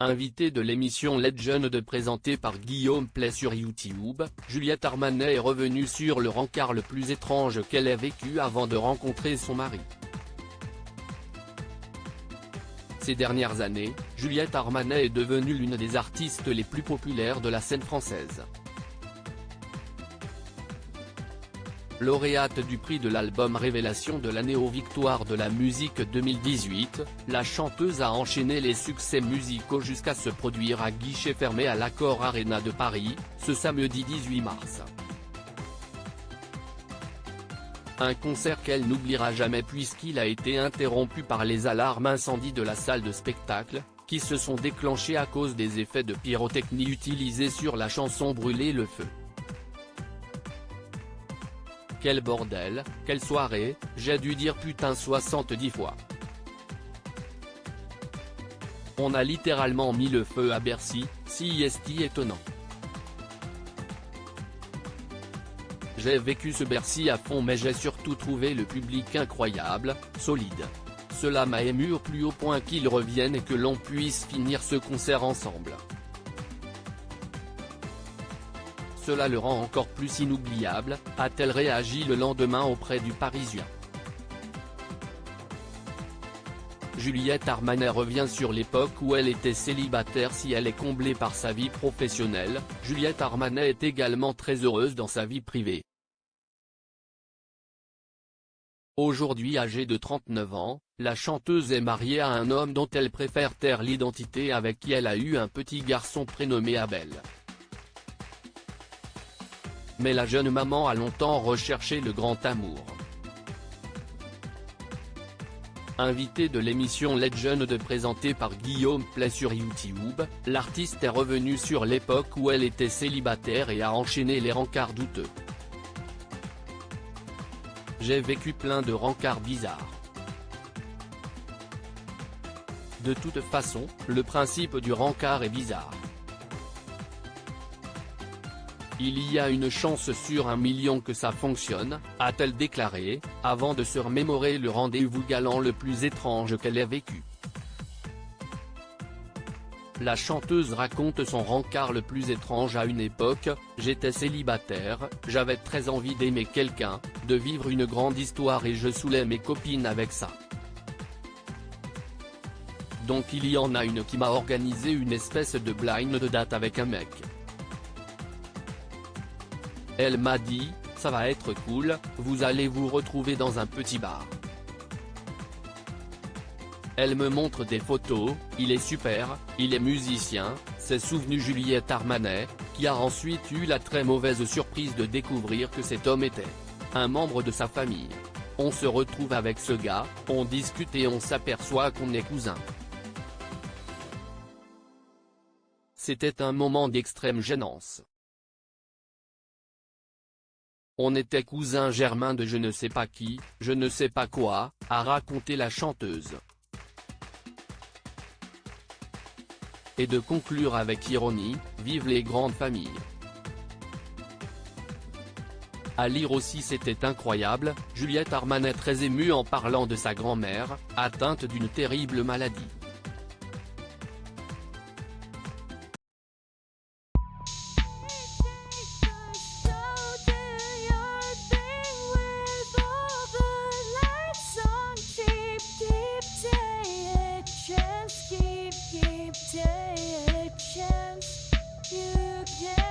Invitée de l'émission Legend présentée par Guillaume Play sur YouTube, Juliette Armanet est revenue sur le rencard le plus étrange qu'elle ait vécu avant de rencontrer son mari. Ces dernières années, Juliette Armanet est devenue l'une des artistes les plus populaires de la scène française. Lauréate du prix de l'album Révélation de l'année aux Victoires de la musique 2018, la chanteuse a enchaîné les succès musicaux jusqu'à se produire à guichet fermé à l'Accor Arena de Paris, ce samedi 18 mars. Un concert qu'elle n'oubliera jamais puisqu'il a été interrompu par les alarmes incendie de la salle de spectacle, qui se sont déclenchées à cause des effets de pyrotechnie utilisés sur la chanson Brûler le feu. Quel bordel, quelle soirée, j'ai dû dire putain 70 fois. On a littéralement mis le feu à Bercy, si est étonnant. J'ai vécu ce Bercy à fond mais j'ai surtout trouvé le public incroyable, solide. Cela m'a ému au plus haut point qu'ils reviennent et que l'on puisse finir ce concert ensemble. Cela le rend encore plus inoubliable, a-t-elle réagi le lendemain auprès du Parisien. Juliette Armanet revient sur l'époque où elle était célibataire. Si elle est comblée par sa vie professionnelle, Juliette Armanet est également très heureuse dans sa vie privée. Aujourd'hui âgée de 39 ans, la chanteuse est mariée à un homme dont elle préfère taire l'identité, avec qui elle a eu un petit garçon prénommé Abel. Mais la jeune maman a longtemps recherché le grand amour. Invitée de l'émission Legend présentée par Guillaume Play sur YouTube, l'artiste est revenue sur l'époque où elle était célibataire et a enchaîné les rencarts douteux. J'ai vécu plein de rencarts bizarres. De toute façon, le principe du rencard est bizarre. Il y a une chance sur 1 million que ça fonctionne, a-t-elle déclaré, avant de se remémorer le rendez-vous galant le plus étrange qu'elle ait vécu. La chanteuse raconte son rencard le plus étrange. À une époque, j'étais célibataire, j'avais très envie d'aimer quelqu'un, de vivre une grande histoire et je saoulais mes copines avec ça. Donc il y en a une qui m'a organisé une espèce de blind date avec un mec. Elle m'a dit, ça va être cool, vous allez vous retrouver dans un petit bar. Elle me montre des photos, il est super, il est musicien, s'est souvenu Juliette Armanet, qui a ensuite eu la très mauvaise surprise de découvrir que cet homme était un membre de sa famille. On se retrouve avec ce gars, on discute et on s'aperçoit qu'on est cousins. C'était un moment d'extrême gênance. On était cousins germains de je ne sais pas qui, je ne sais pas quoi, a raconté la chanteuse. Et de conclure avec ironie, vive les grandes familles. À lire aussi, c'était incroyable, Juliette Armanet très émue en parlant de sa grand-mère, atteinte d'une terrible maladie. Take a chance, you can